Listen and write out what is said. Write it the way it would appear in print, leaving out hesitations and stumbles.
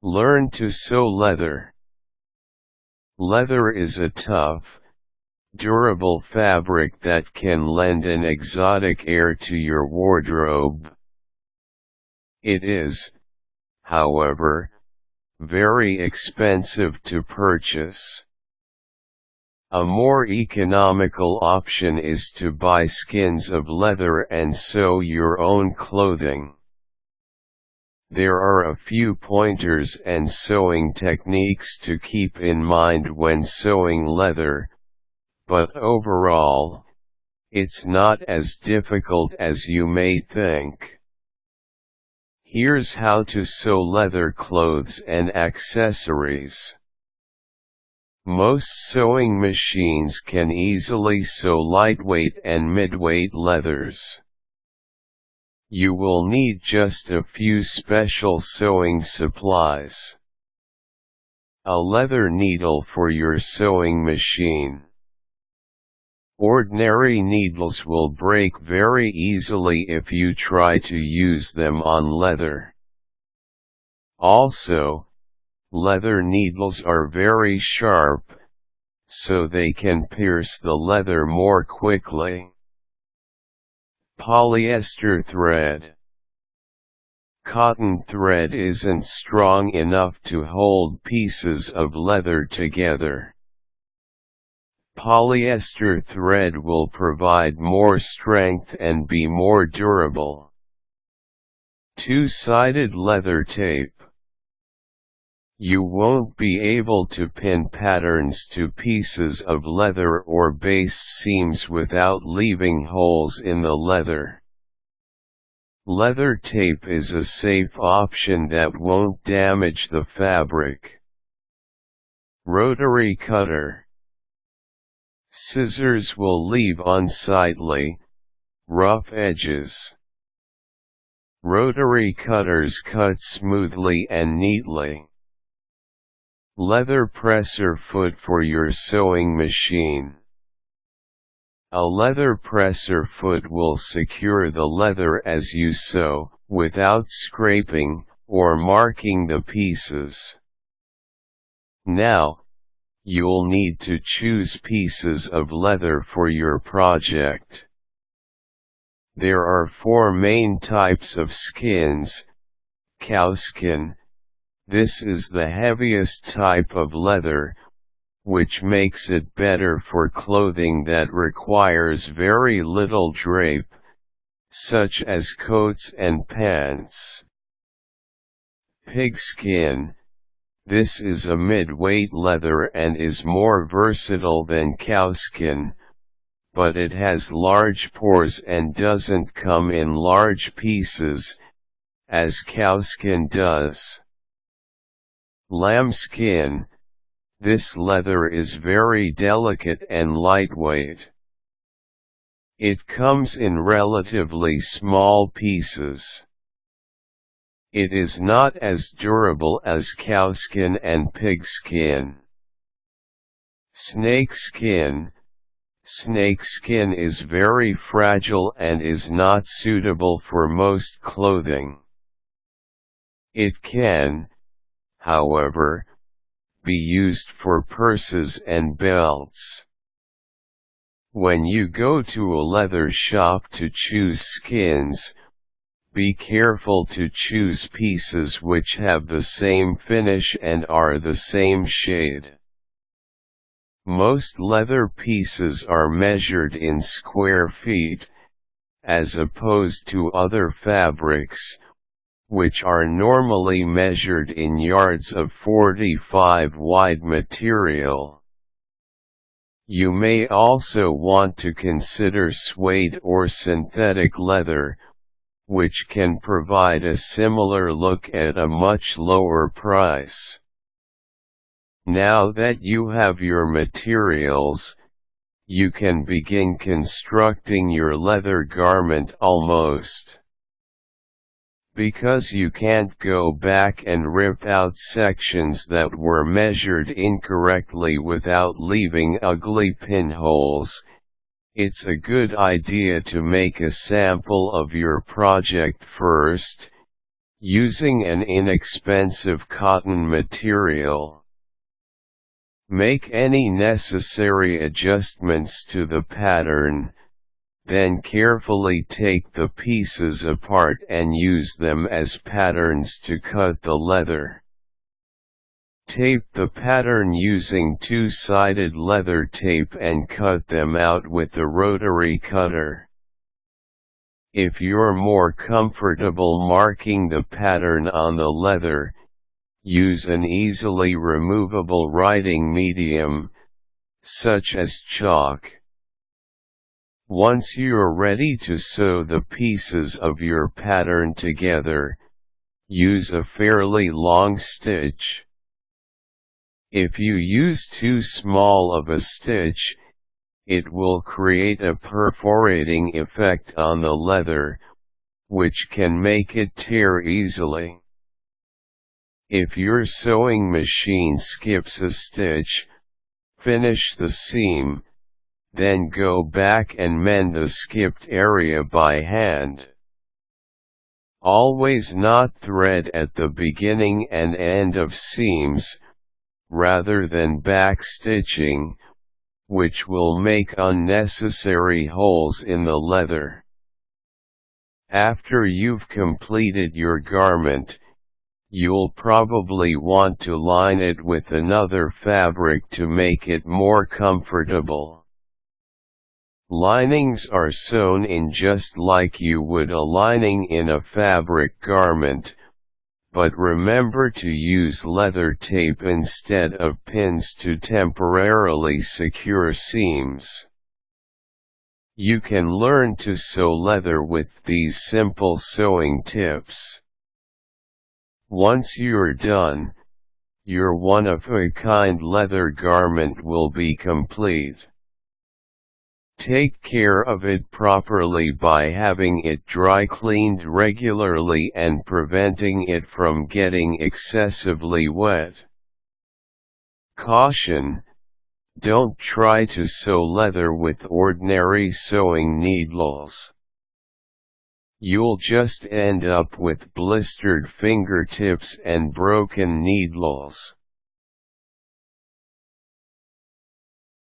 Learn to sew leather. Leather is a tough, durable fabric that can lend an exotic air to your wardrobe. It is, however, very expensive to purchase. A more economical option is to buy skins of leather and sew your own clothing. There are a few pointers and sewing techniques to keep in mind when sewing leather, but overall, it's not as difficult as you may think. Here's how to sew leather clothes and accessories. Most sewing machines can easily sew lightweight and midweight leathers. You will need just a few special sewing supplies. A leather needle for your sewing machine. Ordinary needles will break very easily if you try to use them on leather. Also, leather needles are very sharp, so they can pierce the leather more quickly. Polyester thread. Cotton thread isn't strong enough to hold pieces of leather together. Polyester thread will provide more strength and be more durable. Two-sided leather tape. You won't be able to pin patterns to pieces of leather or baste seams without leaving holes in the leather. Leather tape is a safe option that won't damage the fabric. Rotary cutter. Scissors will leave unsightly, rough edges. Rotary cutters cut smoothly and neatly. Leather presser foot for your sewing machine. A leather presser foot will secure the leather as you sew, without scraping or marking the pieces. Now, you'll need to choose pieces of leather for your project. There are 4 main types of skins. Cowskin. This is the heaviest type of leather, which makes it better for clothing that requires very little drape, such as coats and pants. Pigskin. This is a mid-weight leather and is more versatile than cowskin, but it has large pores and doesn't come in large pieces, as cowskin does. Lambskin. This leather is very delicate and lightweight. It comes in relatively small pieces. It is not as durable as cowskin and pigskin. Snakeskin. Snakeskin is very fragile and is not suitable for most clothing. It can, however, be used for purses and belts. When you go to a leather shop to choose skins, be careful to choose pieces which have the same finish and are the same shade. Most leather pieces are measured in square feet, as opposed to other fabrics, which are normally measured in yards of 45 wide material. You may also want to consider suede or synthetic leather, which can provide a similar look at a much lower price. Now that you have your materials, you can begin constructing your leather garment almost. Because you can't go back and rip out sections that were measured incorrectly without leaving ugly pinholes, it's a good idea to make a sample of your project first, Using an inexpensive cotton material. Make any necessary adjustments to the pattern, then carefully take the pieces apart and use them as patterns to cut the leather. Tape the pattern using two-sided leather tape and cut them out with the rotary cutter. If you're more comfortable marking the pattern on the leather, use an easily removable writing medium, such as chalk. Once you're ready to sew the pieces of your pattern together, use a fairly long stitch. If you use too small of a stitch, it will create a perforating effect on the leather, which can make it tear easily. If your sewing machine skips a stitch, finish the seam, then go back and mend the skipped area by hand. Always knot thread at the beginning and end of seams, rather than backstitching, which will make unnecessary holes in the leather. After you've completed your garment, you'll probably want to line it with another fabric to make it more comfortable. Linings are sewn in just like you would a lining in a fabric garment, but remember to use leather tape instead of pins to temporarily secure seams. You can learn to sew leather with these simple sewing tips. Once you're done, your one-of-a-kind leather garment will be complete. Take care of it properly by having it dry cleaned regularly and preventing it from getting excessively wet. Caution: don't try to sew leather with ordinary sewing needles. You'll just end up with blistered fingertips and broken needles.